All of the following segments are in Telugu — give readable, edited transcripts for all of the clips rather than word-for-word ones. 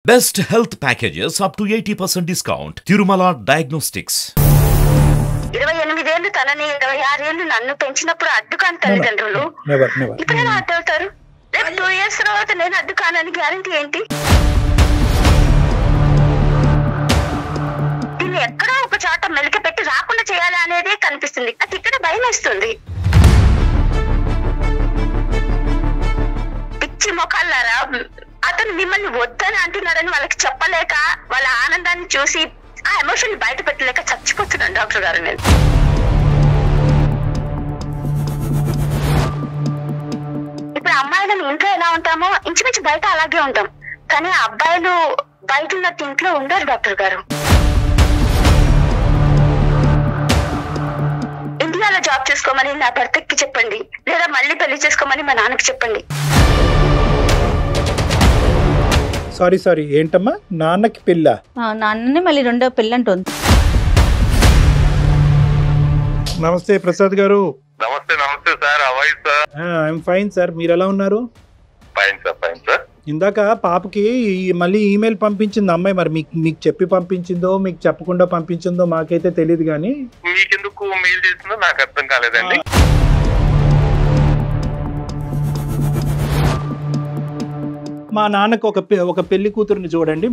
Best health packages up to 80% discount. Tirumala Diagnostics. 28 ఏళ్ళు తనని 26 ఏళ్ళు నన్ను పెంచినప్పుడు అడ్డుకాని తల్లిదండ్రులు ఇప్పుడు ఎలా అడ్డవుతారు? రేపు 2 years తర్వాత నేను అడ్డుకానని గ్యారంటీ ఏంటి? దీన్ని ఎక్కడో ఒక చోట మెలిక పెట్టి రాకుండా చేయాలి అనేదే కనిపిస్తుంది. నాకు ఇక్కడ భయం వేస్తుంది. పిచ్చి మొఖాలారా, అతను మిమ్మల్ని వద్దని అంటున్నాడని వాళ్ళకి చెప్పలేక వాళ్ళ ఆనందాన్ని చూసి ఆ ఎమోషన్ బయట పెట్టలేక చచ్చిపోతున్నాను డాక్టర్ గారు. నేను ఇప్పుడు అమ్మాయిలను ఇంట్లో ఎలా ఉంటామో ఇంచుమించు బయట అలాగే ఉంటాం, కానీ ఆ అబ్బాయిలు బయట ఉన్నట్టు ఇంట్లో ఉండరు డాక్టర్ గారు. ఇండియాలో జాబ్ చేసుకోమని నా భర్తకి చెప్పండి, లేదా మళ్ళీ పెళ్లి చేసుకోమని మా నాన్నకి చెప్పండి. సారీ ఏంటమ్మా, నాన్నకి పిల్ల? నాన్ననే మళ్ళీ రెండో పిల్ల అంటుంది. నమస్తే ప్రసాద్ గారు. నమస్తే సార్. అవాయి సార్. ఐఎమ్ ఫైన్ సార్, మీరు ఎలా ఉన్నారు? Fine sir. ఇందాక పాపకి మళ్ళీ ఈమెయిల్ పంపించింది అమ్మాయి, మరి మీకు చెప్పి పంపించిందో మీకు చెప్పకుండా పంపించిందో మాకైతే తెలియదు, కానీ మీకెందుకు మెయిల్ చేసిందో నాకు అర్థం కాలేదండి. మా నాన్నకు ఒక పెళ్లి కూతురుని చూడండి,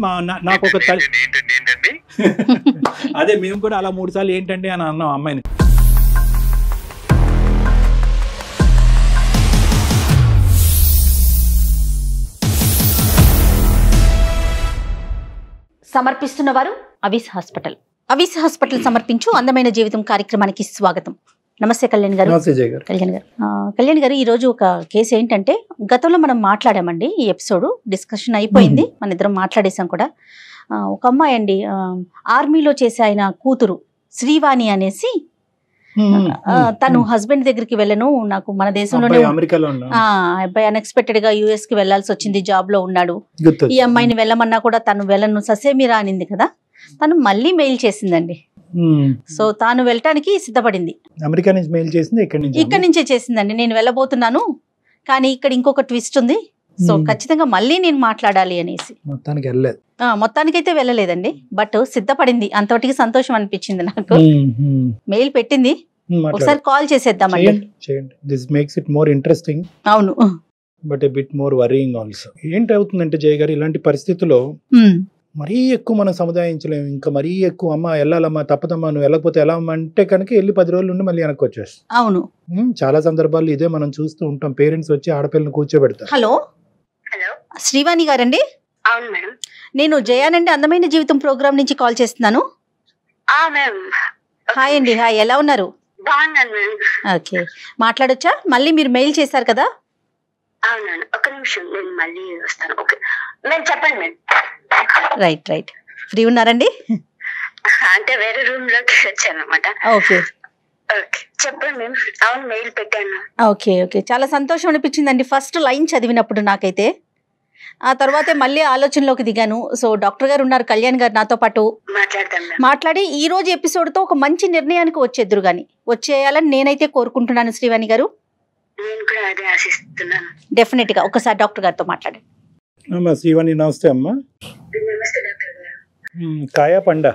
నాకు ఒక ఏంటండి? అదే మేము కూడా అలా 3 సార్లు ఏంటండి అని అన్నాం అమ్మాయిని. సమర్పిస్తున్నవారు అవీస్ హాస్పిటల్. అవీస్ హాస్పిటల్ సమర్పించు అందమైన జీవితం కార్యక్రమానికి స్వాగతం. నమస్తే కళ్యాణ్ గారు. కళ్యాణ్ గారు, ఈరోజు ఒక కేసు ఏంటంటే, గతంలో మనం మాట్లాడామండి, ఈ ఎపిసోడ్ డిస్కషన్ అయిపోయింది, మన ఇద్దరం మాట్లాడేసాం కూడా. ఒక అమ్మాయి అండి, ఆర్మీలో చేసే ఆయన కూతురు శ్రీవాణి అనేసి, తను హస్బెండ్ దగ్గరికి వెళ్ళను, నాకు మన దేశంలోనే అబ్బాయి అన్ఎక్స్పెక్టెడ్ గా యుఎస్ కి వెళ్లాల్సి వచ్చింది, జాబ్ లో ఉన్నాడు, ఈ అమ్మాయిని వెళ్ళమన్నా కూడా తను వెళ్ళను ససేమిరా అనింది కదా, తను మళ్ళీ మెయిల్ చేసిందండి. సో తాను వెళ్ళటానికి సిద్ధపడింది. అమెరికా నుంచి మెయిల్ చేసింది, ఇక్కడ నుంచే చేసిందండి. నేను వెళ్ళబోతున్నాను, కానీ ఇక్కడ ఇంకొక ట్విస్ట్ ఉంది, సో ఖచ్చితంగా మళ్ళీ నేను మాట్లాడాలి అనేసి. మొత్తానికైతే వెళ్ళలేదండి, బట్ సిద్ధపడింది. అంతటికి సంతోషం అనిపించింది నాకు. మెయిల్ పెట్టింది, ఒకసారి కాల్ చేసేద్దామండి. This makes it more interesting. అవును, but a bit more varying also. ఏంటి అవుతుందంటే జయ గారు, ఇలాంటి పరిస్థితుల్లో మరీ ఎక్కువ మనం సముదాయించలేము, ఇంకా మరీ ఎక్కువ అమ్మ వెళ్ళాలమ్మా తప్పదమ్మా నువ్వు వెళ్ళకపోతే ఎలా అమ్మా అంటే కనుక వెళ్ళి 10 రోజులు ఉండి మళ్ళీ వెనక్కి వచ్చేస్తాం. అవును, చాలా సందర్భాల్లో ఇదే మనం చూస్తూ ఉంటాం. పేరెంట్స్ వచ్చి ఆడపిల్లని కూర్చోబెడతారు. హలో శ్రీవాణి గారండి? అవును మేడం, నేను జయానండి అందమైన జీవితం ప్రోగ్రామ్ నుంచి కాల్ చేస్తున్నాను. హాయ్ అండి. హాయ్, ఎలా ఉన్నారు? బాగున్నాను మేడం. ఓకే, మాట్లాడొచ్చా? మళ్ళీ మీరు మెయిల్ చేశారు కదా? అవునండి, ఒక నిమిషం నేను మళ్ళీ వస్తాను. ఓకే మేడం, చెప్పండి మేడం. రైట్, ఫ్రీ ఉన్నారండి? అంటే వేరే రూమ్ లోకి వచ్చాను అనమాట. ఓకే చెప్పండి మేడం. అవును, మెయిల్ పెట్టాను. ఓకే, చాలా సంతోషం అనిపించిందండి ఫస్ట్ లైన్ చదివినప్పుడు నాకైతే. ఆ తర్వాతే మళ్ళీ ఆలోచనలోకి దిగాను. సో డాక్టర్ గారు ఉన్నారు, కళ్యాణ్ గారు నాతో పాటు మాట్లాడి ఈ రోజు ఎపిసోడ్ తో ఒక మంచి నిర్ణయానికి వచ్చేద్దరు గాని వచ్చేయాలని నేనైతే కోరుకుంటున్నాను. శ్రీవాణి గారు, డెఫినెట్ గా ఒకసారి డాక్టర్ గారితో మాట్లాడండి. శ్రీవాణి నమస్తే అమ్మా. కాయా పండా?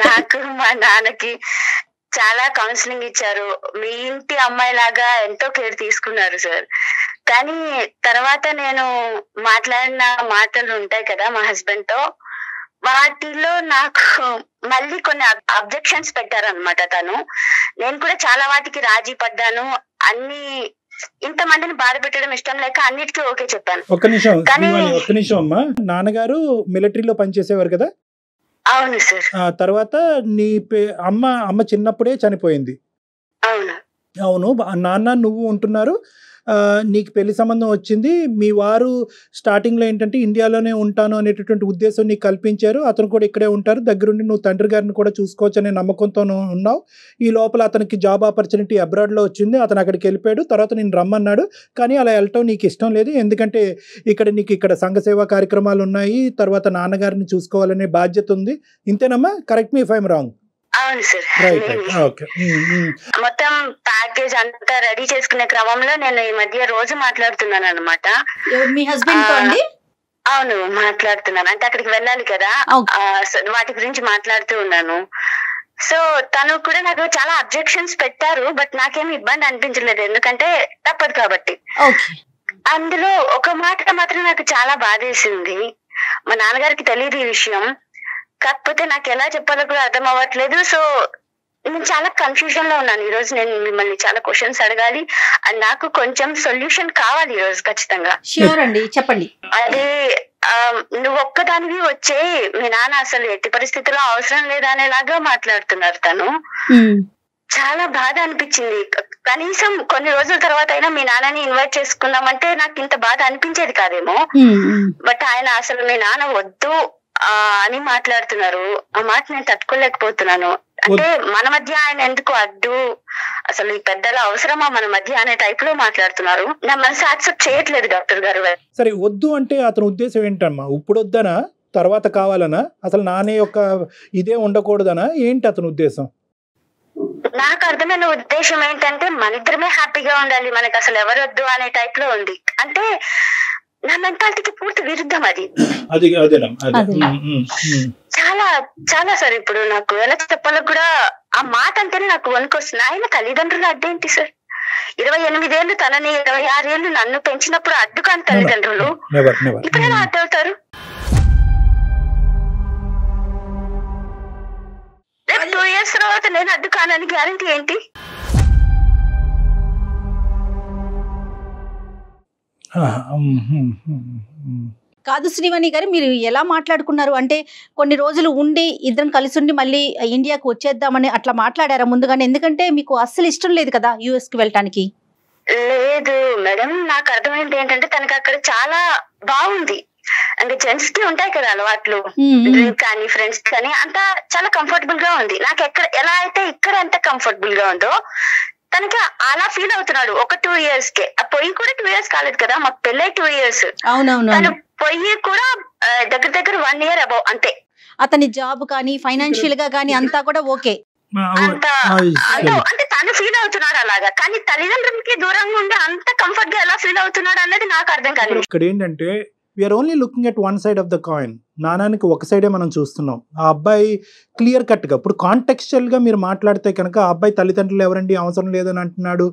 నాకు మా నాన్నకి చాలా కౌన్సిలింగ్ ఇచ్చారు, మీ ఇంటి అమ్మాయి లాగా ఎంతో కేర్ తీసుకున్నారు సార్. కానీ తర్వాత నేను మాట్లాడిన మాటలు ఉంటాయి కదా మా హస్బెండ్ తో, వాటిలో నాకు మళ్ళీ కొన్ని అబ్జెక్షన్స్ పెట్టారనమాట తను. నేను కూడా చాలా వాటికి రాజీ పడ్డాను. అన్ని ఇంతమందిని బాధ పెట్టడం ఇష్టం లేక అన్నిటికీ ఓకే చెప్పాను. ఒక్క నిమిషం అమ్మా, నాన్నగారు మిలిటరీలో పనిచేసేవారు కదా? అవును సార్. తర్వాత నీ అమ్మ చిన్నప్పుడే చనిపోయింది. అవును, నాన్న నువ్వు ఉంటున్నారు, నీకు పెళ్లి సంబంధం వచ్చింది. మీ వారు స్టార్టింగ్లో ఏంటంటే ఇండియాలోనే ఉంటాను అనేటటువంటి ఉద్దేశం నీకు కల్పించారు. అతను కూడా ఇక్కడే ఉంటారు, దగ్గరుండి నువ్వు తండ్రి గారిని కూడా చూసుకోవచ్చు అనే నమ్మకంతో ఉన్నావు. ఈ లోపల అతనికి జాబ్ ఆపర్చునిటీ అబ్రాడ్లో వచ్చింది, అతను అక్కడికి వెళ్ళిపోయాడు. తర్వాత నేను రమ్మన్నాడు, కానీ అలా వెళ్ళటం నీకు ఇష్టం లేదు, ఎందుకంటే నీకు ఇక్కడ సంఘ సేవా కార్యక్రమాలు ఉన్నాయి, తర్వాత నాన్నగారిని చూసుకోవాలనే బాధ్యత ఉంది. ఇంతేనమ్మా? Correct me if I'm wrong. అవును సార్. మొత్తం ప్యాకేజ్ అంతా రెడీ చేసుకునే క్రమంలో నేను ఈ మధ్య రోజు మాట్లాడుతున్నాను అనమాట. మీ హస్బెండ్ తో అండి? అవును మాట్లాడుతున్నాను, అంటే అక్కడికి వెళ్ళాలి కదా, వాటి గురించి మాట్లాడుతూ ఉన్నాను. సో తను కూడా నాకు చాలా అబ్జెక్షన్స్ పెట్టారు, బట్ నాకేమి ఇబ్బంది అనిపించలేదు, ఎందుకంటే తప్పదు కాబట్టి. అందులో ఒక మాట మాత్రం నాకు చాలా బాధేసింది. మా నాన్నగారికి తెలియదు ఈ విషయం, కాకపోతే నాకు ఎలా చెప్పాలో కూడా అర్థం అవ్వట్లేదు. సో నేను చాలా కన్ఫ్యూజన్ లో ఉన్నాను. ఈ రోజు నేను మిమ్మల్ని చాలా క్వశ్చన్స్ అడగాలి, అండ్ నాకు కొంచెం సొల్యూషన్ కావాలి ఈ రోజు ఖచ్చితంగా. ష్యూర్ అండి, చెప్పండి. అదే నువ్వు ఒక్కదానివి వచ్చే, మీ నాన్న అసలు ఎట్టి పరిస్థితుల్లో అవసరం లేదా అనేలాగా మాట్లాడుతున్నారు. తను చాలా బాధ అనిపించింది. కనీసం కొన్ని రోజుల తర్వాత అయినా మీ నాన్నని ఇన్వైట్ చేసుకుందామంటే నాకు ఇంత బాధ అనిపించేది కాదేమో, బట్ ఆయన అసలు మీ నాన్న వద్దు అని మాట్లాడుతున్నారు. ఆ మాట నేను తట్టుకోలేకపోతున్నాను. అంటే మన మధ్య ఆయన ఎందుకు అడ్డు, అసలు ఈ పెద్దల అవసరమా మన మధ్య అనే టైప్ లో మాట్లాడుతున్నారు. నా మనసు యాక్సెప్ట్ చేయట్లేదు డాక్టర్ గారు. సరే, వద్దు అంటే అతని ఉద్దేశం ఏంటమ్మా? ఇప్పుడు వద్దనా, తర్వాత కావాలనా, అసలు నానే యొక్క ఇదే ఉండకూడదనా, ఏంటి అతని ఉద్దేశం? నాకు అర్థమైన ఉద్దేశం ఏంటంటే మన ఇద్దరమే హ్యాపీగా ఉండాలి, మనకు అసలు ఎవరొద్దు అనే టైప్ లో ఉంది. అంటే నా మెంటాలిటీకి పూర్తి విరుద్ధం అది. చాలా చాలా సార్, ఇప్పుడు నాకు ఎలా చెప్పాలో కూడా ఆ మాట అంటేనే నాకు వణుకొస్తుంది. ఆయన తల్లిదండ్రులు అడ్డేంటి సార్? 28 ఏళ్ళు తనని, 26 ఏళ్ళు నన్ను పెంచినప్పుడు అడ్డు కాని తల్లిదండ్రులు ఇప్పుడు ఎలా అడ్డవుతారు? రేపు 2 years తర్వాత నేను అడ్డు కానని గ్యారంటీ ఏంటి? కాదు శ్రీవాణి గారు, మీరు ఎలా మాట్లాడుకున్నారు అంటే కొన్ని రోజులు ఉండి ఇద్దరం కలిసి ఉండి మళ్ళీ ఇండియాకు వచ్చేద్దామని అట్లా మాట్లాడారా ముందుగానే? ఎందుకంటే మీకు అస్సలు ఇష్టం లేదు కదా యుఎస్ కి వెళ్ళటానికి. లేదు మేడం, నాకు అర్థమైంది ఏంటంటే తనకి అక్కడ చాలా బాగుంది. అంటే జెంట్స్ కి ఉంటాయి కదా అలవాట్లు, డ్రింక్ కానీ ఫ్రెండ్స్ కానీ, అంతా చాలా కంఫర్టబుల్ గా ఉంది. నాకు ఎక్కడ ఎలా అయితే ఇక్కడ ఎంత కంఫర్టబుల్ గా ఉందో తనకి అలా ఫీల్ అవుతున్నాడు. ఒక 2 years కే, ఆ పొయ్యి కూడా 2 years కాలేదు కదా, మాకు పెళ్ళై 2 years. తను పొయ్యి కూడా దగ్గర 1 year అబౌవ్ అంతే. అతని జాబ్ కానీ ఫైనాన్షియల్ గా కానీ అంతా కూడా ఓకే, అంటే తను ఫీల్ అవుతున్నాడు అలాగా. కానీ తల్లిదండ్రులకి దూరంగా ఉండి అంత కంఫర్ట్ గా ఎలా ఫీల్ అవుతున్నాడు అనేది నాకు అర్థం కాలేదు. ఇక్కడ ఏంటంటే we are only looking at one side of the coin. నానానికి ఒక సైడే మనం చూస్తున్నాం. ఆ అబ్బాయి క్లియర్ కట్గా ఇప్పుడు కాంటెక్స్చువల్గా మీరు మాట్లాడితే కనుక ఆ అబ్బాయి తల్లిదండ్రులు ఎవరండి అవసరం లేదని అంటున్నాడు,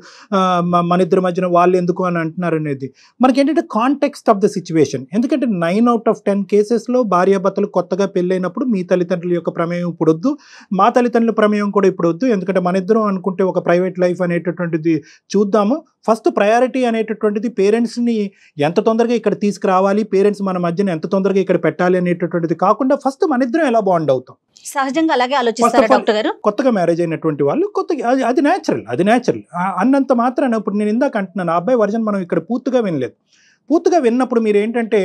మన ఇద్దరి మధ్యన వాళ్ళు ఎందుకు అని అంటున్నారు అనేది మనకి ఏంటంటే కాంటెక్స్ట్ ఆఫ్ ద సిచ్యువేషన్. ఎందుకంటే 9 out of 10 కేసెస్లో భార్యాభర్తలు కొత్తగా పెళ్ళైనప్పుడు మీ తల్లిదండ్రుల యొక్క ప్రమేయం ఇప్పుడు వద్దు, మా తల్లిదండ్రుల ప్రమేయం కూడా ఇప్పుడు వద్దు, ఎందుకంటే మన ఇద్దరం అనుకుంటే ఒక ప్రైవేట్ లైఫ్ అనేటటువంటిది చూద్దాము. ఫస్ట్ ప్రయారిటీ అనేటటువంటిది పేరెంట్స్ని ఎంత తొందరగా ఇక్కడ తీసుకురావాలి, పేరెంట్స్ మన మధ్యన ఎంత తొందరగా ఇక్కడ పెట్టాలి అనేటటువంటిది కాకుండా ఫస్ట్ మన ఇద్దరం ఎలా బాండ్ అవుతాం. సహజంగా అలాగే ఆలోచిస్తారు డాక్టర్ గారు. కొత్తగా మ్యారేజ్ అయినటువంటి వాళ్ళు కొత్తగా అది న్యాచురల్ అన్నంత మాత్రాన ఇప్పుడు నేను ఇందాక అంటున్నాను, ఆ అబ్బాయి వర్జన్ మనం ఇక్కడ పూర్తిగా వినలేదు. పూర్తిగా విన్నప్పుడు మీరు ఏంటంటే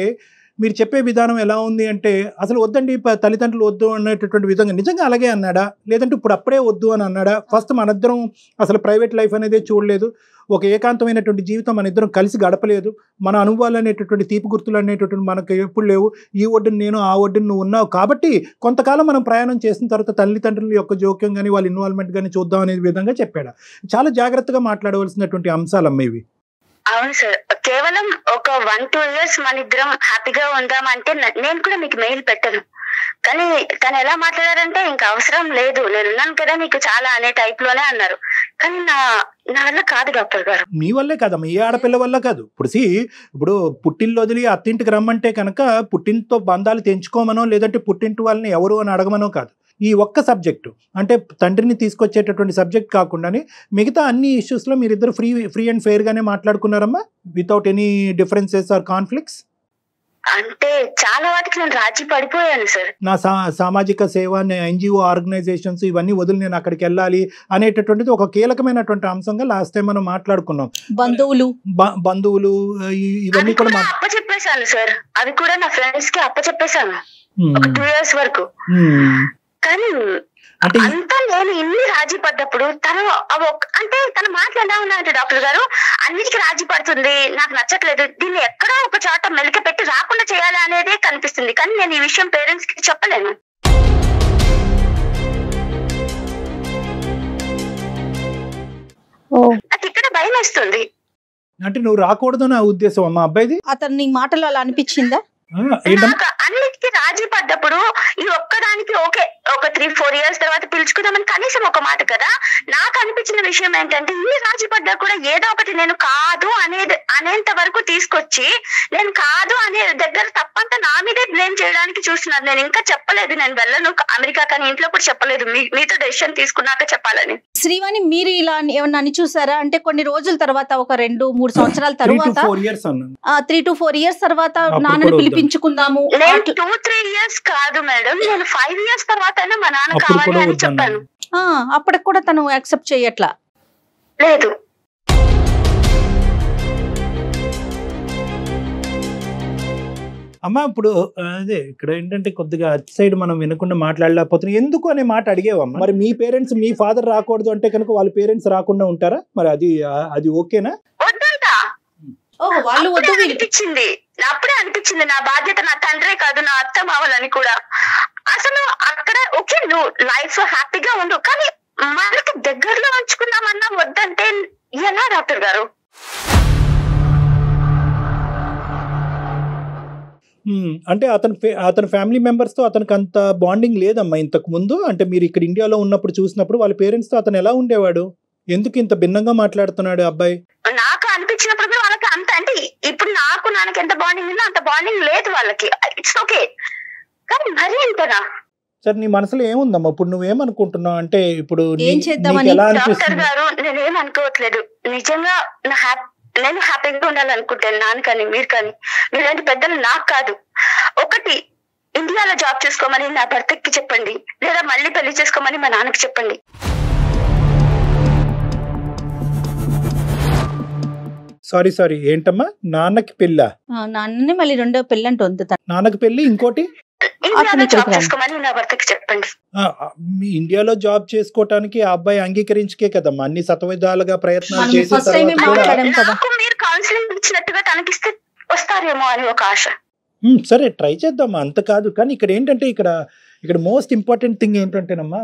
మీరు చెప్పే విధానం ఎలా ఉంది అంటే అసలు వద్దండి తల్లిదండ్రులు వద్దు అనేటటువంటి విధంగా నిజంగా అలాగే అన్నాడా, లేదంటే ఇప్పుడు అప్పుడే వద్దు అని అన్నాడా? ఫస్ట్ మనిద్దరం అసలు ప్రైవేట్ లైఫ్ అనేది చూడలేదు, ఒక ఏకాంతమైనటువంటి జీవితం మన ఇద్దరం కలిసి గడపలేదు, మన అనుభవాలు అనేటటువంటి తీపి గుర్తులు అనేటటువంటి మనకు ఎప్పుడు లేవు, ఈ ఒడ్డును నేను ఆ ఒడ్డును నువ్వు ఉన్నావు కాబట్టి కొంతకాలం మనం ప్రయాణం చేసిన తర్వాత తల్లిదండ్రుల యొక్క జోక్యం కానీ వాళ్ళ ఇన్వాల్వ్మెంట్ కానీ చూద్దాం అనే విధంగా చెప్పాడు. చాలా జాగ్రత్తగా మాట్లాడవలసినటువంటి అంశాలు అమ్మేవి. అవును సార్, కేవలం ఒక 1-2 years మన ఇద్దరం హ్యాపీగా ఉందామంటే నేను కూడా మీకు మెయిల్ పెట్టను. కానీ తను ఎలా మాట్లాడారంటే ఇంకా అవసరం లేదు, నేనున్నాను కదా నీకు చాలా అనే టైప్ లోనే అన్నారు. కానీ నా వల్ల కాదు డాక్టర్ గారు. మీ వల్లే కాదమ్మా, ఏ ఆడపిల్ల వల్ల కాదు. ఇప్పుడు పుట్టిల్లు వదిలి అత్తింటికి రమ్మంటే కనుక పుట్టింటితో బంధాలు తెంచుకోమనో లేదంటే పుట్టింటి వాళ్ళని ఎవరు అని అడగమనో కాదు. ఈ ఒక్క సబ్జెక్టు అంటే తండ్రిని తీసుకొచ్చేటటువంటి సబ్జెక్ట్ కాకుండానే మిగతా అన్ని ఇష్యూస్లో మీరిద్దరు ఫ్రీ అండ్ ఫెయిర్గానే మాట్లాడుకున్నారమ్మా, without any differences or conflicts. అంటే చాలా వాటికి నేను రాజీ పడిపోయాను సార్. నా సామాజిక సేవ, ఎన్జిఓ ఆర్గనైజేషన్స్ ఇవన్నీ వదిలి నేను అక్కడికి వెళ్ళాలి అనేటటువంటిది ఒక కీలకమైనటువంటి అంశంగా లాస్ట్ టైం మనం మాట్లాడుకున్నాం. బంధువులు ఇవన్నీ కూడా అప్పచెప్పేశాను సార్, అవి కూడా నా ఫ్రెండ్స్ కి అప్పచెప్పేశాను ఒక 2 years వరకు. కానీ అంతా నేను ఇన్ని రాజీ పడ్డప్పుడు తను అంటే తన మాటలు ఎలా ఉన్నాయంటే డాక్టర్ గారు అన్నిటికీ రాజీ పడుతుంది, నాకు నచ్చట్లేదు, దీన్ని ఎక్కడో ఒక చోట మెలిక పెట్టి రాకుండా చేయాలి అనేదే కనిపిస్తుంది. కానీ నేను ఈ విషయం పేరెంట్స్ కి చెప్పలేను. నాకు ఇక్కడ భయం వేస్తుంది. అంటే నువ్వు రాకూడదు నా ఉద్దేశం అమ్మా అబ్బాయిది. అతని మాటలు అలా అనిపించిందా? నాకు అన్నిటికీ రాజీ పడ్డప్పుడు ఈ ఒక్కదానికి ఓకే ఒక 3-4 years తర్వాత పిలుచుకుందామని కనీసం ఒక మాట కదా. నాకు అనిపించిన విషయం ఏంటంటే ఈ రాజీ పడ్డా కూడా ఏదో ఒకటి నేను కాదు అనేంత వరకు తీసుకొచ్చి నేను కాదు అనే దగ్గర తప్పంతా నా మీదే బ్లేమ్ చేయడానికి చూస్తున్నారు. నేను ఇంకా చెప్పలేదు నేను వెళ్ళను అమెరికా, కానీ ఇంట్లో కూడా చెప్పలేదు, మీతో డెసిషన్ తీసుకున్నాక చెప్పాలని. శ్రీవాణి, మీరు ఇలా ఏమన్నా అని చూసారా? అంటే కొన్ని రోజుల తర్వాత ఒక 2-3 సంవత్సరాల తర్వాత 3 to 4 years తర్వాత నాన్నని పిలిపించుకుందాము. నేను 2-3 years కాదు మేడం, నేను 5 years తర్వాత మా నాన్న కావాలి అని చెప్పాను. అప్పటికి కూడా తను యాక్సెప్ట్ చేయట్లా లేదు. అమ్మ ఇప్పుడు అదే ఇక్కడ ఏంటంటే కొద్దిగా అటు సైడ్ మనం వినకుండా మాట్లాడలేకపోతున్నాం ఎందుకు అనే మాట అడిగేవమ్మ. మరి మీ పేరెంట్స్, మీ ఫాదర్ రాకూడదు అంటే కనుక వాళ్ళ పేరెంట్స్ రాకుండా ఉంటారా? మరి అది ఓకేనా? వాళ్ళు అనిపించింది, అప్పుడే అనిపించింది నా బాధ్యత నా తండ్రే కాదు నా అత్త మామలని కూడా. అసలు అక్కడ ఓకే నువ్వు లైఫ్ హ్యాపీగా ఉండు, కానీ మనకి దగ్గరలో ఉంచుకుందామన్నా వద్దంటే ఎలా డాక్టర్ గారు? అంటే అతని ఫ్యామిలీ మెంబర్స్ తో అతనికి అంత బాండింగ్ లేదమ్మా ఇంతకు ముందు. అంటే మీరు ఇక్కడ ఇండియాలో ఉన్నప్పుడు చూసినప్పుడు వాళ్ళ పేరెంట్స్ తో అతను ఎలా ఉండేవాడు? ఎందుకు ఇంత భిన్నంగా మాట్లాడుతున్నాడు అబ్బాయి? నాకు అనిపించినప్పుడు వాళ్ళకి అంత, అంటే ఇప్పుడు నాన్నకి ఎంత బాండింగ్ ఉందో అంత బాండింగ్ లేదు వాళ్ళకి. ఇట్స్ ఓకే, కానీ మరీ ఇంతనా? సరే నీ మనసులో ఏముందమ్మా ఇప్పుడు? నువ్వేమనుకుంటున్నావు? అంటే ఇప్పుడు డాక్టర్ గారు నేనేం అనుకోవట్లేదు, నిజంగా నేను హ్యాపీగా ఉండాలనుకుంటాను. నాన్న కానీ మీరు కానీ మీలాంటి పెద్దలు నాకు కాదు. ఒకటి, ఇండియాలో జాబ్ చేసుకోమని నా భర్తకి చెప్పండి, లేదా మళ్ళీ పెళ్లి చేసుకోమని మా నాన్నకి చెప్పండి. సారీ ఏంటమ్మా? నాన్నకి పెళ్ళా? నాన్నని మళ్ళీ రెండో పెళ్ళి అంటే ఉంది. నాన్నకి పెళ్లి, ఇంకోటి ఇండియాలో జాబ్ చేసుకోమని నా భర్తకి చెప్పండి. మీ ఇండియాలో జాబ్ చేసుకోవటానికి ఆ అబ్బాయి అంగీకరించకే కదమ్మా అన్ని సతవిధాలుగా ప్రయత్నాలు చేసిన తర్వాత మీరు కౌన్సిలింగ్ ఇచ్చినట్టుగా తనకిస్తే వస్తారేమో అని ఒక ఆశ. సరే ట్రై చేద్దామా, అంత కాదు. కానీ ఇక్కడ ఏంటంటే ఇక్కడ మోస్ట్ ఇంపార్టెంట్ థింగ్ ఏంటంటేనమ్మా,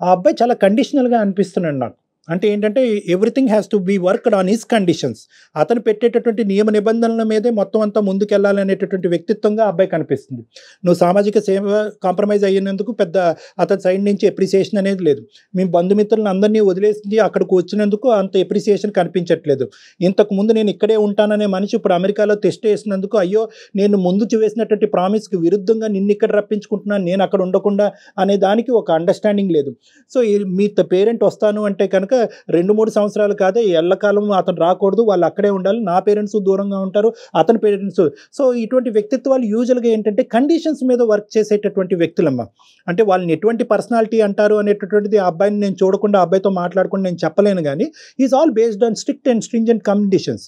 ఆ అబ్బాయి చాలా కండిషనల్ గా అనిపిస్తున్నాడు నాకు. అంటే ఏంటంటే everything has to be worked on his conditions. అతను పెట్టేటటువంటి నియమ నిబంధనల మీదే మొత్తం అంతా ముందుకెళ్లాలనేటటువంటి వ్యక్తిత్వంగా అబ్బాయి కనిపిస్తుంది. నువ్వు సామాజిక సేవ కాంప్రమైజ్ అయ్యినందుకు పెద్ద అతని సైడ్ నుంచి ఎప్రిసియేషన్ అనేది లేదు. మీ బంధుమిత్రులను అందరినీ వదిలేసి అక్కడికి వచ్చినందుకు అంత ఎప్రిసియేషన్ కనిపించట్లేదు. ఇంతకు ముందు నేను ఇక్కడే ఉంటాననే మనిషి ఇప్పుడు అమెరికాలో టెస్ట్ వేసినందుకు అయ్యో నేను ముందు వేసినటువంటి ప్రామిస్కి విరుద్ధంగా నిన్ను ఇక్కడ రప్పించుకుంటున్నాను, నేను అక్కడ ఉండకుండా అనే దానికి ఒక అండర్స్టాండింగ్ లేదు. సో మీ పేరెంట్ వస్తాను అంటే కనుక 2-3 సంవత్సరాలు కాదే ఎల్లకాలం అతను రాకూడదు, వాళ్ళు అక్కడే ఉండాలి, నా పేరెంట్స్ దూరంగా ఉంటారు, అతని పేరెంట్స్. సో ఇటువంటి వ్యక్తిత్వాలు యూజువల్గా ఏంటంటే కండిషన్స్ మీద వర్క్ చేసేటటువంటి వ్యక్తులమ్మ. అంటే వాళ్ళని ఎటువంటి పర్సనాలిటీ అంటారు అనేటటువంటిది ఆ అబ్బాయిని నేను చూడకుండా అబ్బాయితో మాట్లాడకుండా నేను చెప్పలేను. కానీ is all based on strict and stringent conditions.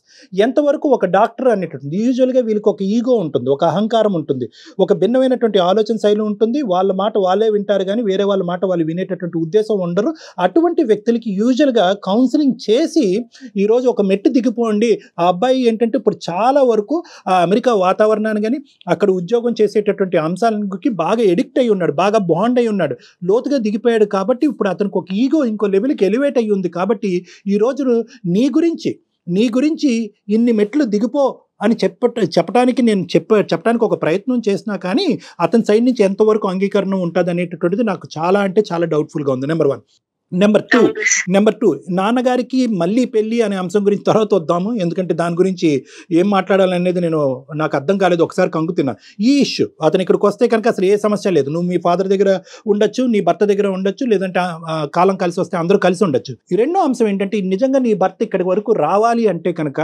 ఎంతవరకు ఒక డాక్టర్ అనేటటువంటి యూజువల్గా వీళ్ళకి ఒక ఈగో ఉంటుంది, ఒక అహంకారం ఉంటుంది, ఒక భిన్నమైనటువంటి ఆలోచన శైలి ఉంటుంది. వాళ్ళ మాట వాళ్ళే వింటారు కానీ వేరే వాళ్ళ మాట వాళ్ళు వినేటటువంటి ఉద్దేశం ఉండరు. అటువంటి వ్యక్తులకి యూజువల్గా కౌన్సిలింగ్ చేసి ఈరోజు ఒక మెట్టు దిగిపోండి. ఆ అబ్బాయి ఏంటంటే ఇప్పుడు చాలా వరకు ఆ అమెరికా వాతావరణాన్ని కానీ అక్కడ ఉద్యోగం చేసేటటువంటి అంశాలకి బాగా ఎడిక్ట్ అయి ఉన్నాడు, బాగా బాండ్ అయి ఉన్నాడు, లోతుగా దిగిపోయాడు. కాబట్టి ఇప్పుడు అతనికి ఒక ఈగో ఇంకో లెవెల్కి ఎలివేట్ అయ్యి ఉంది. కాబట్టి ఈరోజు నీ గురించి ఇన్ని మెట్లు దిగిపో అని చెప్పడానికి నేను చెప్పడానికి ఒక ప్రయత్నం చేసినా కానీ అతని సైడ్ నుంచి ఎంతవరకు అంగీకరణ ఉంటుంది అనేటటువంటిది నాకు చాలా అంటే చాలా డౌట్ఫుల్గా ఉంది. నెంబర్ 1. నెంబర్ టూ నాన్నగారికి మళ్ళీ పెళ్ళి అనే అంశం గురించి తర్వాత వద్దాము, ఎందుకంటే దాని గురించి ఏం మాట్లాడాలనేది నాకు అర్థం కాలేదు, ఒకసారి కంగుతున్నా. ఈ ఇష్యూ అతను ఇక్కడికి వస్తే కనుక అసలు ఏ సమస్య లేదు, నువ్వు మీ ఫాదర్ దగ్గర ఉండొచ్చు, నీ భర్త దగ్గర ఉండొచ్చు, లేదంటే కాలం కలిసి వస్తే అందరూ కలిసి ఉండొచ్చు. ఈ రెండో అంశం ఏంటంటే నిజంగా నీ భర్త ఇక్కడి వరకు రావాలి అంటే కనుక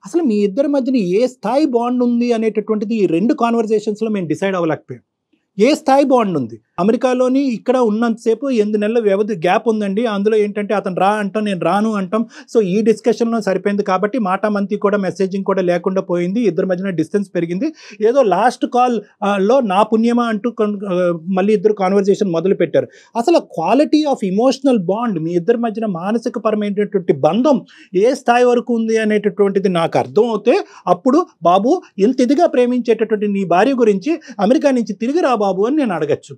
అసలు మీ ఇద్దరి మధ్యన ఏ స్థాయి బాండ్ ఉంది అనేటటువంటిది ఈ 2 కాన్వర్జేషన్స్లో మేము డిసైడ్ అవ్వలేకపోయాం. ఏ స్థాయి బాండ్ ఉంది? అమెరికాలోని ఇక్కడ ఉన్నంతసేపు 8 నెలల వ్యవధి గ్యాప్ ఉందండి. అందులో ఏంటంటే అతను రా అంటాం, నేను రాను అంటాం. సో ఈ డిస్కషన్లో సరిపోయింది కాబట్టి మాటామంతి కూడా మెసేజింగ్ కూడా లేకుండా పోయింది, ఇద్దరి మధ్యన డిస్టెన్స్ పెరిగింది. ఏదో లాస్ట్ కాల్లో నా పుణ్యమా అంటూ మళ్ళీ ఇద్దరు కాన్వర్జేషన్ మొదలు పెట్టారు. అసలు క్వాలిటీ ఆఫ్ ఇమోషనల్ బాండ్ మీ ఇద్దరి మధ్యన మానసిక పరమైనటువంటి బంధం ఏ స్థాయి వరకు ఉంది అనేటటువంటిది నాకు అర్థం అవుతే అప్పుడు బాబు ఇంత ఇదిగా ప్రేమించేటటువంటి నీ భార్య గురించి అమెరికా నుంచి తిరిగి రా బాబు అని నేను అడగచ్చు.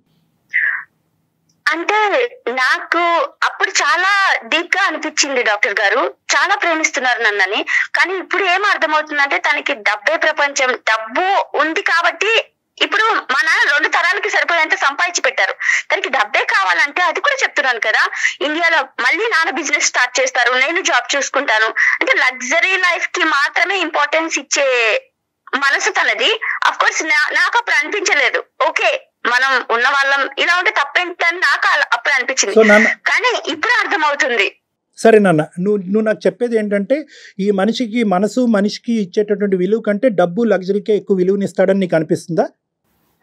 అంటే నాకు అప్పుడు చాలా డీప్ గా అనిపించింది డాక్టర్ గారు, చాలా ప్రేమిస్తున్నారు నన్నని. కానీ ఇప్పుడు ఏం అర్థమవుతుందంటే తనకి డబ్బే ప్రపంచం, డబ్బు ఉంది కాబట్టి ఇప్పుడు మన 2 తరాలకి సరిపోయేంత సంపాదించి పెట్టారు. తనకి డబ్బే కావాలంటే అది కూడా చెప్తున్నాను కదా, ఇండియాలో మళ్ళీ నాన్న బిజినెస్ స్టార్ట్ చేస్తారు, నేను జాబ్ చూసుకుంటాను అంటే లగ్జరీ లైఫ్ కి మాత్రమే ఇంపార్టెన్స్ ఇచ్చే మనసు తనది. అఫ్ కోర్స్ నాకు అప్పుడు అనిపించలేదు, ఓకే మనం ఉన్న వాళ్ళం ఇలా ఉంటే తప్పేంటని నాకు అప్పుడు అనిపించింది. కానీ ఇప్పుడు అర్థమవుతుంది. సరే నాన్న, నువ్వు నాకు చెప్పేది ఏంటంటే ఈ మనిషికి మనిషికి ఇచ్చేటటువంటి విలువ కంటే డబ్బు లగ్జరీకే ఎక్కువ విలువనిస్తాడని నీకు అనిపిస్తుందా?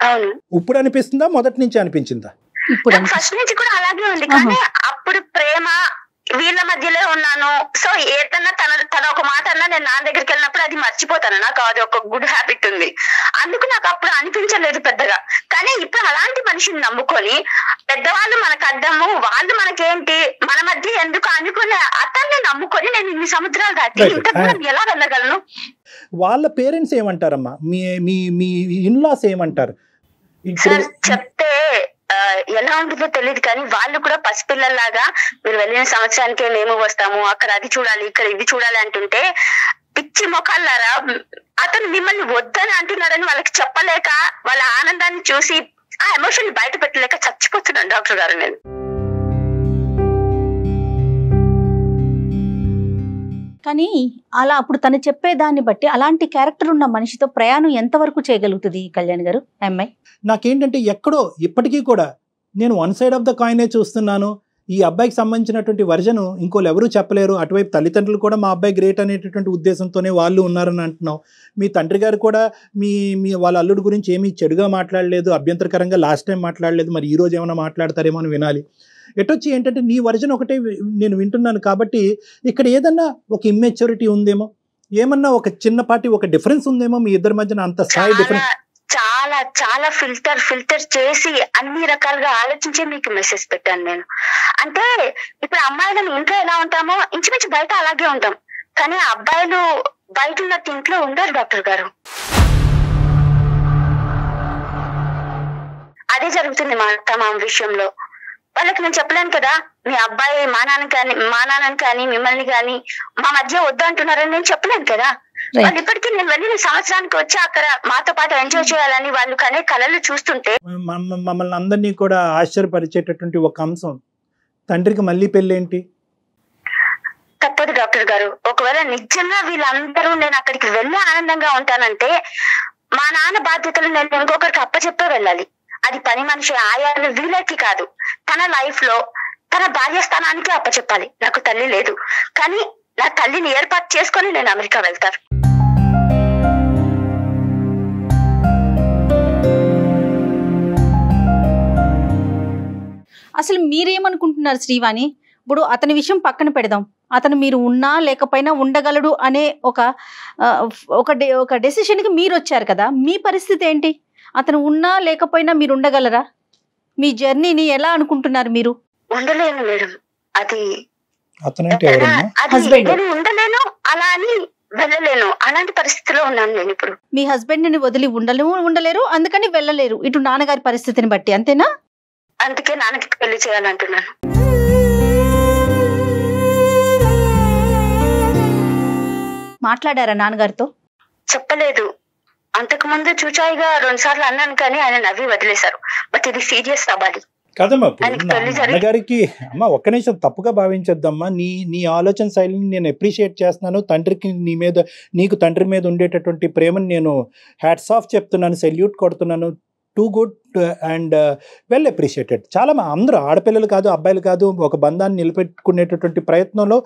అవును. ఇప్పుడు అనిపిస్తుందా, మొదటి నుంచి అనిపించిందా? ఇప్పుడు ఫస్ట్ నుంచి కూడా అలాగే ఉంది. కానీ అప్పుడు ప్రేమ వీళ్ళ మధ్యలో ఉన్నాను. సో ఏదన్నా తన ఒక మాట అన్నా నేను నాన్న దగ్గరికి వెళ్ళినప్పుడు అది మర్చిపోతాను. నాకు అది ఒక గుడ్ హ్యాబిట్ ఉంది, అందుకు నాకు అప్పుడు అనిపించలేదు పెద్దగా. కానీ ఇప్పుడు అలాంటి మనిషిని నమ్ముకొని పెద్దవాళ్ళు మనకు అర్థము, వాళ్ళు మనకేంటి, మన మధ్య ఎందుకు అనుకునే అతన్ని నమ్ముకొని నేను ఇన్ని సముద్రాలు దాటి ఇంత దూరం ఎలా వెళ్ళగలను? వాళ్ళ పేరెంట్స్ ఏమంటారమ్మా, మీ ఇన్లాస్ ఏమంటారు? సార్ చెప్తే ఎలా ఉంటుందో తెలియదు, కానీ వాళ్ళు కూడా పసిపిల్లల్లాగా మీరు వెళ్ళిన సంవత్సరానికే మేము వస్తాము, అక్కడ అది చూడాలి ఇక్కడ ఇది చూడాలి అంటుంటే పిచ్చి మొక్కల్లారా అతను మిమ్మల్ని వద్దని అంటున్నాడని వాళ్ళకి చెప్పలేక వాళ్ళ ఆనందాన్ని చూసి ఆ ఎమోషన్ బయట పెట్టలేక చచ్చిపోతున్నాను డాక్టర్ గారు నేను. కానీ అలా అప్పుడు తను చెప్పేదాన్ని బట్టి అలాంటి క్యారెక్టర్ ఉన్న మనిషితో ప్రయాణం ఎంతవరకు చేయగలుగుతుంది కళ్యాణ్ గారు అమ్మాయి? నాకేంటంటే ఎక్కడో ఇప్పటికీ కూడా నేను వన్ సైడ్ ఆఫ్ ద కాయినే చూస్తున్నాను. ఈ అబ్బాయికి సంబంధించినటువంటి వర్జను ఇంకోళ్ళు ఎవరూ చెప్పలేరు. అటువైపు తల్లిదండ్రులు కూడా మా అబ్బాయి గ్రేట్ అనేటటువంటి ఉద్దేశంతోనే వాళ్ళు ఉన్నారని అంటున్నావు. మీ తండ్రి గారు కూడా మీ వాళ్ళ అల్లుడి గురించి ఏమీ చెడుగా మాట్లాడలేదు, అభ్యంతరకరంగా లాస్ట్ టైం మాట్లాడలేదు. మరి ఈరోజు ఏమైనా మాట్లాడతారేమో అని వినాలి. ఎటొచ్చి ఏంటంటే నీ వర్జన్ ఒకటే నేను వింటున్నాను కాబట్టి ఇక్కడ ఏదన్నా ఒక ఇమ్మెచ్యూరిటీ ఉందేమో, ఏమన్నా ఒక చిన్నపాటి ఒక డిఫరెన్స్ ఉందేమో మీ ఇద్దరి మధ్యన, అంత స్థాయి డిఫరెన్స్. చాలా చాలా ఫిల్టర్ చేసి అన్ని రకాలుగా ఆలోచించి మీకు మెసేజ్ పెట్టాను నేను. అంటే ఇప్పుడు అమ్మాయిలను ఇంట్లో ఎలా ఉంటామో ఇంచుమించు బయట అలాగే ఉంటాం, కానీ అబ్బాయిలు బయట ఉన్నట్టు ఇంట్లో ఉండరు డాక్టర్ గారు. అదే జరుగుతుంది మా అత్త విషయంలో. వాళ్ళకి నేను చెప్పలేను కదా, మీ అబ్బాయి మా నాన్నని కానీ మిమ్మల్ని కానీ మా మధ్య వద్దు అంటున్నారని నేను చెప్పలేను కదా. వాళ్ళు ఇప్పటికీ నేను వెళ్ళిన సంవత్సరానికి వచ్చి అక్కడ మాతో పాటు ఎంజాయ్ చేయాలని వాళ్ళు కనే కళలు చూస్తుంటే మమ్మల్ని అందరినీ కూడా ఆశ్చర్యపరిచేటటువంటి ఒక అంశం, తండ్రికి మళ్ళీ పెళ్ళేంటి? తప్పదు డాక్టర్ గారు. ఒకవేళ నిజంగా వీళ్ళందరూ నేను అక్కడికి వెళ్ళి ఆనందంగా ఉంటానంటే మా నాన్న బాధ్యతలు నేను ఇంకొకరికి అప్పచెప్పే వెళ్ళాలి. అది పని మనిషి ఆయాలు వీళ్ళకి కాదు, తన లైఫ్ లో తన భార్య స్థానానికి అప్పచెప్పాలి. నాకు తల్లి లేదు, కానీ నా తల్లిని ఏర్పాటు చేసుకొని నేను అమెరికా వెళ్తాను. అసలు మీరేమనుకుంటున్నారు శ్రీవాణి? ఇప్పుడు అతని విషయం పక్కన పెడదాం, అతను మీరు ఉన్నా లేకపోయినా ఉండగలడు అనే ఒక డెసిషన్కి మీరు వచ్చారు కదా, మీ పరిస్థితి ఏంటి? అతను ఉన్నా లేకపోయినా మీరు ఉండగలరా? మీ జర్నీని ఎలా అనుకుంటున్నారు మీరు? ఉండలేను మేడం, అది హస్బెండ్ ఉండలేను, అలా అని వెళ్ళలేను, అలాంటి పరిస్థితిలో ఉన్నాను నేను ఇప్పుడు. మీ హస్బెండ్ ని వదిలి ఉండలేరు, అందుకని వెళ్ళలేరు. ఇటు నాన్నగారి పరిస్థితిని బట్టి అంతేనా? అందుకే నాన్నకి పెళ్లి చేయాలంటున్నాను. మాట్లాడారా నాన్నగారితో? చెప్పలేదు. అంతకు ముందు చూచాయిగా 2 సార్లు అన్నాను, కానీ ఆయన నవ్వి వదిలేశారు. బట్ ఇది సీరియస్ అవ్వాలి కదమ్మా. నాన్నగారికి అమ్మ ఒక్క నిమిషం తప్పుగా భావించద్దమ్మా. నీ ఆలోచన శైలిని నేను అప్రిషియేట్ చేస్తున్నాను. తండ్రికి నీకు తండ్రి మీద ఉండేటటువంటి ప్రేమను నేను హ్యాట్స్ ఆఫ్ చెప్తున్నాను, సెల్యూట్ కొడుతున్నాను. Too good and well appreciated. చాలా అందరూ ఆడపిల్లలు కాదు అబ్బాయిలు కాదు ఒక బంధాన్ని నిలబెట్టుకునేటటువంటి ప్రయత్నంలో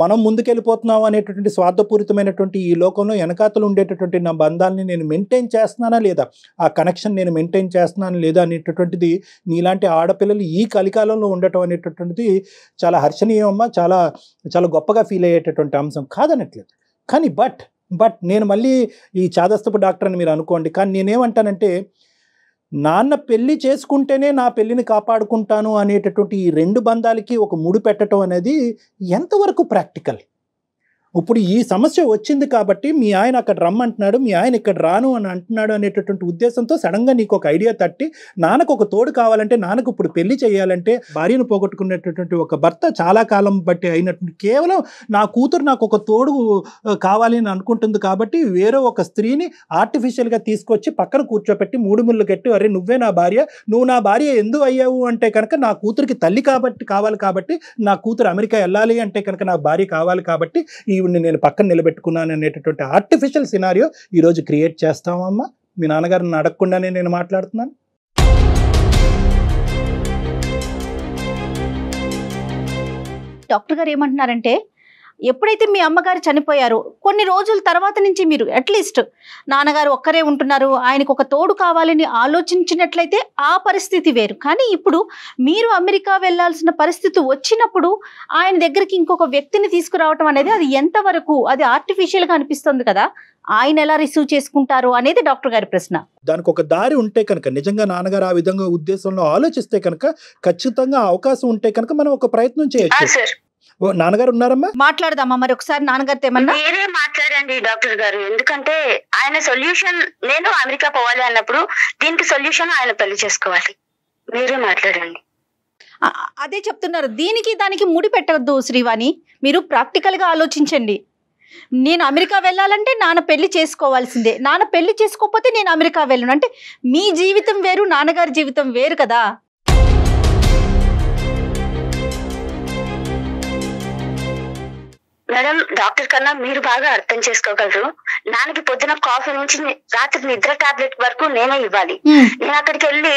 మనం ముందుకెళ్ళిపోతున్నాం అనేటటువంటి స్వార్థపూరితమైనటువంటి ఈ లోకంలో వెనకాతలు ఉండేటటువంటి నా బంధాలని నేను మెయింటైన్ చేస్తున్నానా లేదా, ఆ కనెక్షన్ నేను మెయింటైన్ చేస్తున్నానా లేదా అనేటటువంటిది నీలాంటి ఆడపిల్లలు ఈ కలికాలంలో ఉండటం అనేటటువంటిది చాలా హర్షణీయమమ్మా, చాలా చాలా గొప్పగా ఫీల్ అయ్యేటటువంటి అంశం కాదనట్లేదు. కానీ బట్ నేను మళ్ళీ ఈ చాదస్తపు డాక్టర్ అని మీరు అనుకోండి, కానీ నేనేమంటానంటే నాన్న పెళ్లి చేసుకుంటేనే నా పెళ్లిని కాపాడుకుంటాను అనేటటువంటి ఈ 2 బంధాలకి ఒక ముడి పెట్టడం అనేది ఎంతవరకు ప్రాక్టికల్? ఇప్పుడు ఈ సమస్య వచ్చింది కాబట్టి మీ ఆయన అక్కడ రమ్మంటున్నాడు, మీ ఆయన ఇక్కడ రాను అని అంటున్నాడు అనేటటువంటి ఉద్దేశంతో సడన్గా నీకు ఒక ఐడియా తట్టి నాన్నకు ఒక తోడు కావాలంటే, నాన్నకు ఇప్పుడు పెళ్లి చేయాలంటే, భార్యను పోగొట్టుకునేటటువంటి ఒక భర్త చాలా కాలం బట్టి అయినటువంటి కేవలం నా కూతురు నాకు ఒక తోడు కావాలి అని అనుకుంటుంది కాబట్టి వేరే ఒక స్త్రీని ఆర్టిఫిషియల్గా తీసుకొచ్చి పక్కన కూర్చోపెట్టి 3 ముళ్ళు కట్టి, అరే నువ్వే నా భార్య, నువ్వు నా భార్య ఎందుకు అయ్యావు అంటే కనుక నా కూతురికి తల్లి కావాలి కాబట్టి, నా కూతురు అమెరికా వెళ్ళాలి అంటే కనుక నాకు భార్య కావాలి కాబట్టి ఈవిడ్ని నేను పక్కన నిలబెట్టుకున్నాను అనేటటువంటి ఆర్టిఫిషియల్ సినారియో ఈరోజు క్రియేట్ చేస్తామమ్మా. మీ నాన్నగారిని అడగకుండానే నేను మాట్లాడుతున్నాను. డాక్టర్ గారు ఏమంటున్నారంటే, ఎప్పుడైతే మీ అమ్మగారు చనిపోయారో కొన్ని రోజుల తర్వాత నుంచి మీరు అట్లీస్ట్ నాన్నగారు ఒక్కరే ఉంటున్నారు, ఆయనకు ఒక తోడు కావాలని ఆలోచించినట్లయితే ఆ పరిస్థితి వేరు. కానీ ఇప్పుడు మీరు అమెరికా వెళ్ళాల్సిన పరిస్థితి వచ్చినప్పుడు ఆయన దగ్గరికి ఇంకొక వ్యక్తిని తీసుకురావటం అనేది అది ఎంతవరకు అది ఆర్టిఫిషియల్గా అనిపిస్తుంది కదా, ఆయన ఎలా రిసీవ్ చేసుకుంటారు అనేది డాక్టర్ గారి ప్రశ్న. దానికి ఒక దారి ఉంటే కనుక, నిజంగా నాన్నగారు ఆ విధంగా ఉద్దేశంలో ఆలోచిస్తే కనుక, ఖచ్చితంగా అవకాశం ఉంటే కనుక మనం ఒక ప్రయత్నం చేయొచ్చు. నాన్నగారు ఉన్నారమ్మా, మాట్లాడదామా మరి ఒకసారి నాన్నగారితో ఏమన్నా? మీరే మాట్లాడండి డాక్టర్ గారు, ఎందుకంటే ఆయన సొల్యూషన్, నేను అమెరికా పోవాలి అన్నప్పుడు దీనికి సొల్యూషన్ ఆయన పెళ్లి చేసుకోవాలి. మీరే మాట్లాడండి. అదే చెప్తున్నారు, దీనికి దానికి ముడి పెట్టవద్దు శ్రీవాణి, మీరు ప్రాక్టికల్ గా ఆలోచించండి. నేను అమెరికా వెళ్ళాలంటే నాన్న పెళ్లి చేసుకోవాల్సిందే, నాన్న పెళ్లి చేసుకోకపోతే నేను అమెరికా వెళ్ళను అంటే మీ జీవితం వేరు, నాన్నగారి జీవితం వేరు కదా. మేడం, డాక్టర్ కన్నా మీరు బాగా అర్థం చేసుకోగలరు. నాన్నకి పొద్దున కాఫీ నుంచి రాత్రి నిద్ర టాబ్లెట్ వరకు నేనే ఇవ్వాలి. నేను అక్కడికి వెళ్ళి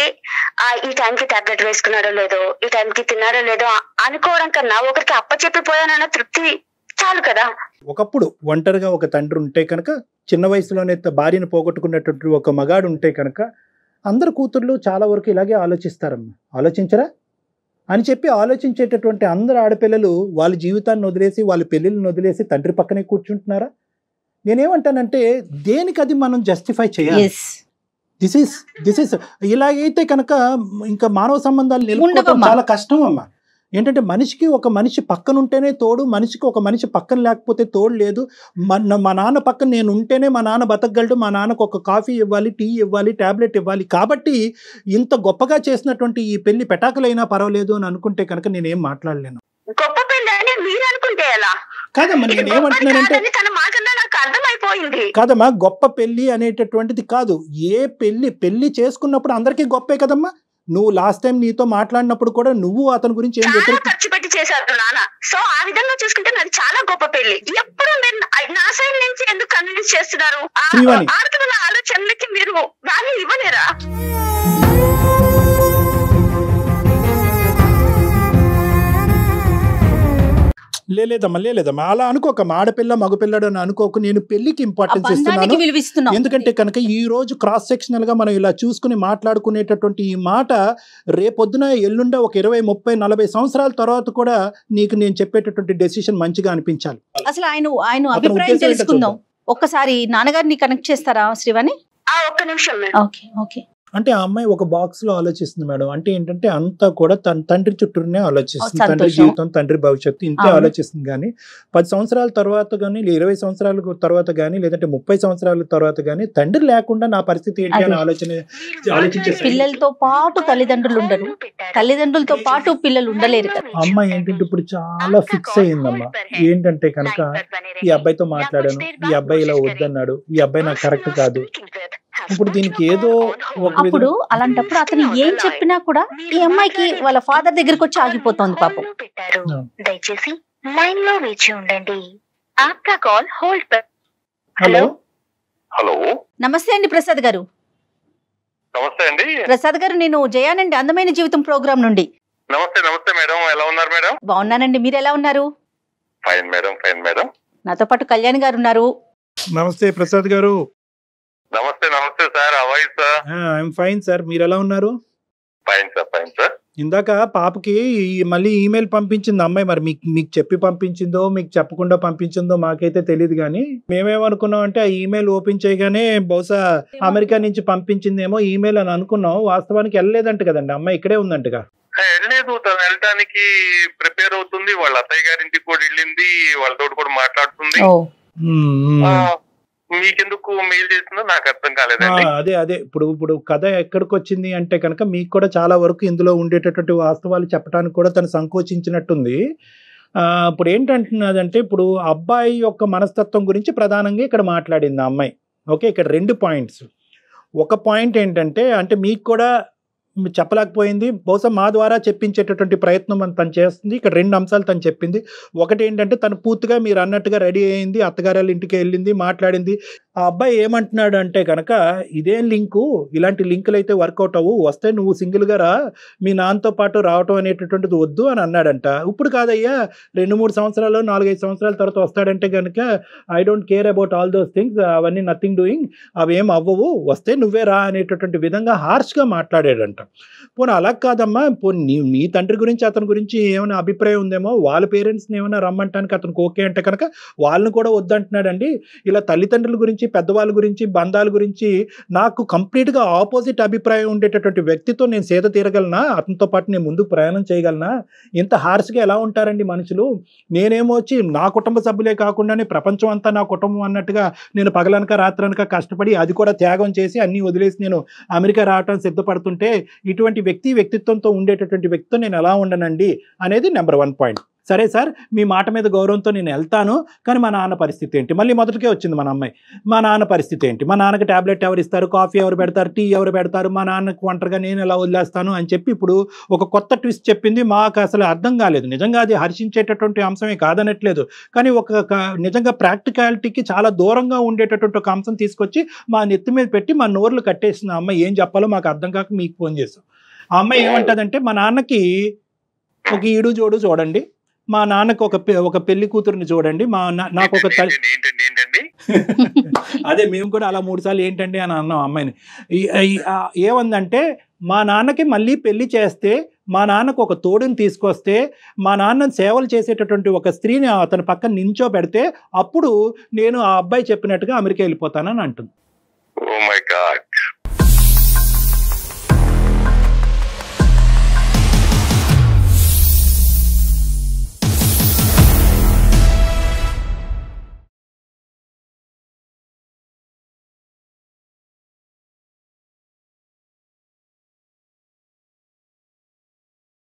ఈ టైంకి టాబ్లెట్ వేసుకున్నాడో లేదో, ఈ టైంకి తిన్నాడో లేదో అనుకోవడం కన్నా ఒకరికి అప్పచెప్పిపోయానన్న తృప్తి చాలు కదా. ఒకప్పుడు ఒంటరిగా ఒక తండ్రి ఉంటే కనుక, చిన్న వయసులోనే భార్యను పోగొట్టుకున్నటువంటి ఒక మగాడు ఉంటే కనుక, అందరు కూతుర్లు చాలా వరకు ఇలాగే ఆలోచిస్తారమ్మా. ఆలోచించరా అని చెప్పి ఆలోచించేటటువంటి అందరు ఆడపిల్లలు వాళ్ళ జీవితాన్ని వదిలేసి, వాళ్ళ పెళ్ళిళ్ళని వదిలేసి తండ్రి పక్కనే కూర్చుంటున్నారా? నేనేమంటానంటే, దేనికి అది మనం జస్టిఫై చేయాలి. దిస్ ఇస్ ఇలాగైతే కనుక ఇంకా మానవ సంబంధాలు నిలుపుకోవడం చాలా కష్టం అమ్మా. ఏంటంటే మనిషికి ఒక మనిషి పక్కన ఉంటేనే తోడు, మనిషికి ఒక మనిషి పక్కన లేకపోతే తోడు లేదు. మా నాన్న పక్కన నేను ఉంటేనే మా నాన్న బతకగలడు, మా నాన్నకు ఒక కాఫీ ఇవ్వాలి, టీ ఇవ్వాలి, ట్యాబ్లెట్ ఇవ్వాలి. కాబట్టి ఇంత గొప్పగా చేసినటువంటి ఈ పెళ్లి పెటాకులైనా పర్వాలేదు అని అనుకుంటే కనుక నేనేం మాట్లాడలేను. గొప్ప పెళ్లి అని మీరు అనుకుంటే ఎలా? కాదమ్మా, నేనేమంటున్నానంటే, కాదమ్మా, గొప్ప పెళ్లి అనేటటువంటిది కాదు. ఏ పెళ్లి చేసుకున్నప్పుడు అందరికీ గొప్పే కదమ్మా. నువ్వు లాస్ట్ టైం నీతో మాట్లాడినప్పుడు కూడా నువ్వు అతని గురించి ఏం చెప్పారు? ఖర్చు పెట్టి చేశారు నాన్న. సో ఆ విధంగా చూసుకుంటే నాది చాలా గొప్ప పెళ్లి. ఎప్పుడు నా సైడ్ నుంచి ఎందుకు కన్విన్స్ చేస్తున్నారు? ఆడపిల్లల ఆలోచనలకి మీరు వాల్యూ ఇవ్వలేరా? లేదమ్మా అలా అనుకోకమ్మా. ఆడపిల్ల మగపిల్లడు అని అనుకోకు. నేను పెళ్లికి ఇంపార్టెన్స్ ఇస్తున్నాను. ఎందుకంటే కనుక ఈ రోజు క్రాస్ సెక్షనల్ గా మనం ఇలా చూసుకుని మాట్లాడుకునేటటువంటి ఈ మాట రేపొద్దున ఎల్లుండ ఒక 20, 30, 40 సంవత్సరాల తర్వాత కూడా నీకు నేను చెప్పేటటువంటి డెసిషన్ మంచిగా అనిపించాలి. అసలు ఆయన అభిప్రాయం తెలుసుకుందాం. ఒక్కసారి నాన్నగారిని కనెక్ట్ చేస్తారా శ్రీవాణి? ఒక్క నిమిషం. ఓకే. అంటే ఆ అమ్మాయి ఒక బాక్స్ లో ఆలోచిస్తుంది మేడం. అంటే ఏంటంటే అంతా కూడా తన తండ్రి చుట్టూనే ఆలోచిస్తుంది. తండ్రి జీవితం, తండ్రి భవిష్యత్తు ఇంతే ఆలోచిస్తుంది. కానీ 10 సంవత్సరాల తర్వాత కానీ, 20 సంవత్సరాల తర్వాత కానీ, లేదంటే 30 సంవత్సరాల తర్వాత కానీ తండ్రి లేకుండా నా పరిస్థితి ఏంటి అని ఆలోచించే పిల్లలతో పాటు తల్లిదండ్రులు ఉండరు, తల్లిదండ్రులతో పాటు పిల్లలు ఉండలేరు కదా. అమ్మాయి ఏంటంటే ఇప్పుడు చాలా ఫిక్స్ అయ్యిందమ్మా. ఏంటంటే కనుక ఈ అబ్బాయితో మాట్లాడాను, ఈ అబ్బాయి ఇలా వద్దన్నాడు, ఈ అబ్బాయి నాకు కరెక్ట్ కాదు. ఇప్పుడు దీనికి ఏదో అప్పుడు అలాంటప్పుడు అతను ఏం చెప్పినా కూడా ఈ అమ్మాయికి వాళ్ళ ఫాదర్ దగ్గరికి వచ్చి ఆగిపోతుంది పాపం. దయచేసి లైన్ లో వేచి ఉండండి. ఆప్కా కాల్ హోల్డ్. హలో. నమస్తే అండి ప్రసాద్ గారు. నమస్తే అండి ప్రసాద్ గారు, నేను జయానండి, అందమైన జీవితం ప్రోగ్రామ్ నుండి. నమస్తే మేడం, ఎలా ఉన్నారు మేడం? బాగున్నానండి, మీరు ఎలా ఉన్నారు? Fine madam. నాతో పాటు కళ్యాణ్ గారు ఉన్నారు. నమస్తే ప్రసాద్ గారు. నమస్తే sir. How are you sir? I'm fine sir. మీరు ఎలా ఉన్నారు? Fine sir. ఇందాక పాపకి మళ్ళీ ఈమెయిల్ పంపించింది అమ్మాయి. మరి మీకు చెప్పి పంపించిందో మీకు చెప్పకుండా పంపించిందో మాకైతే తెలియదు. కానీ మేమేమనుకున్నాం అంటే ఆ ఈమెయిల్ ఓపెన్ చేయగానే బహుశా అమెరికా నుంచి పంపించిందేమో ఈమెయిల్ అని అనుకున్నాం. వాస్తవానికి వెళ్ళలేదంట కదండి, అమ్మాయి ఇక్కడే ఉందంటగా. వెళ్ళలేదు, తను వెళ్ళడానికి ప్రిపేర్ అవుతుంది, వాళ్ళ అత్తయ్య గారింటికి కూడా వెళ్ళింది, వాళ్ళతో కూడా మాట్లాడుతుంది. మీకెందుకు మెయిల్ చేసిందో నాకు అర్థం కాలేదండి. అదే ఇప్పుడు కథ ఎక్కడికి వచ్చింది అంటే కనుక మీకు కూడా చాలా వరకు ఇందులో ఉండేటటువంటి వాస్తవాలు చెప్పడానికి కూడా తను సంకోచించినట్టుంది. ఇప్పుడు ఏంటంటున్నదంటే ఇప్పుడు అబ్బాయి యొక్క మనస్తత్వం గురించి ప్రధానంగా ఇక్కడ మాట్లాడింది ఆ అమ్మాయి. ఓకే, ఇక్కడ 2 పాయింట్స్. ఒక పాయింట్ ఏంటంటే అంటే మీకు కూడా చెప్పలేకపోయింది, బహుశా మా ద్వారా చెప్పించేటటువంటి ప్రయత్నం తను చేస్తుంది. ఇక్కడ 2 అంశాలు తను చెప్పింది. ఒకటి ఏంటంటే తను పూర్తిగా మీరు అన్నట్టుగా రెడీ అయింది, అత్తగారి ఇంటికి వెళ్ళింది, మాట్లాడింది. ఆ అబ్బాయి ఏమంటున్నాడు అంటే కనుక ఇదేం లింకు, ఇలాంటి లింకులు అయితే వర్కౌట్ అవ్వు, వస్తే నువ్వు సింగిల్గా రా, మీ నాన్నతో పాటు రావటం అనేటటువంటిది వద్దు అని అన్నాడంట. ఇప్పుడు కాదయ్యా, 2-3 సంవత్సరాలు 4-5 సంవత్సరాల తర్వాత వస్తాడంటే కనుక I don't care about all those things, అవన్నీ నథింగ్ డూయింగ్, అవేం అవ్వవు, వస్తే నువ్వే రా అనేటటువంటి విధంగా హార్ష్గా మాట్లాడాడంట. పోనీ అలా కాదమ్మా, పోనీ నీ తండ్రి గురించి అతని గురించి ఏమైనా అభిప్రాయం ఉందేమో, వాళ్ళ పేరెంట్స్ని ఏమైనా రమ్మంటానికి అతనికి ఓకే అంటే కనుక వాళ్ళని కూడా వద్దంటున్నాడండి. ఇలా తల్లిదండ్రుల గురించి, పెద్దవాళ్ళ గురించి, బంధాల గురించి నాకు కంప్లీట్గా ఆపోజిట్ అభిప్రాయం ఉండేటటువంటి వ్యక్తితో నేను సేద తీరగలనా, అతనితో పాటు నేను ముందుకు ప్రయాణం చేయగలనా? ఇంత హార్ష్గా ఎలా ఉంటారండి మనుషులు? నేనేమో వచ్చి నా కుటుంబ సభ్యులే కాకుండానే ప్రపంచం అంతా నా కుటుంబం అన్నట్టుగా నేను పగలనక రాత్రనక కష్టపడి అది కూడా త్యాగం చేసి అన్నీ వదిలేసి నేను అమెరికా రావడానికి సిద్ధపడుతుంటే ఇటువంటి వ్యక్తిత్వంతో ఉండేటటువంటి వ్యక్తితో నేను ఎలా ఉండనండి అనేది నెంబర్ 1 పాయింట్. సరే సార్, మీ మాట మీద గౌరవంతో నేను వెళ్తాను, కానీ మా నాన్న పరిస్థితి ఏంటి? మళ్ళీ మొదటికే వచ్చింది మన అమ్మాయి. మా నాన్న పరిస్థితి ఏంటి? మా నాన్నకి ట్యాబ్లెట్ ఎవరు ఇస్తారు, కాఫీ ఎవరు పెడతారు, టీ ఎవరు పెడతారు, మా నాన్నకు ఒంటరిగా నేను ఎలా వదిలేస్తాను అని చెప్పి ఇప్పుడు ఒక కొత్త ట్విస్ట్ చెప్పింది. మాకు అసలు అర్థం కాలేదు. నిజంగా అది హర్షించేటటువంటి అంశమే కాదనట్లేదు, కానీ నిజంగా ప్రాక్టికాలిటీకి చాలా దూరంగా ఉండేటటువంటి ఒక అంశం తీసుకొచ్చి మా నెత్తి మీద పెట్టి మా నోర్లు కట్టేసిన అమ్మాయి. ఏం చెప్పాలో మాకు అర్థం కాక మీకు ఫోన్ చేసాం. ఆ అమ్మాయి ఏమంటుందంటే మా నాన్నకి ఒక ఈడు జోడు చూడండి, మా నాన్నకు ఒక పెళ్లి కూతురుని చూడండి, నాకు ఒక అదే మేము కూడా అలా 3 సార్లు ఏంటండి అని అన్నాం అమ్మాయిని. ఏమందంటే మా నాన్నకి మళ్ళీ పెళ్లి చేస్తే, మా నాన్నకు ఒక తోడుని తీసుకొస్తే, మా నాన్నని సేవలు చేసేటటువంటి ఒక స్త్రీని అతని పక్కన నించో పెడితే అప్పుడు నేను ఆ అబ్బాయి చెప్పినట్టుగా అమెరికా వెళ్ళిపోతానని అంటుంది. Oh my God.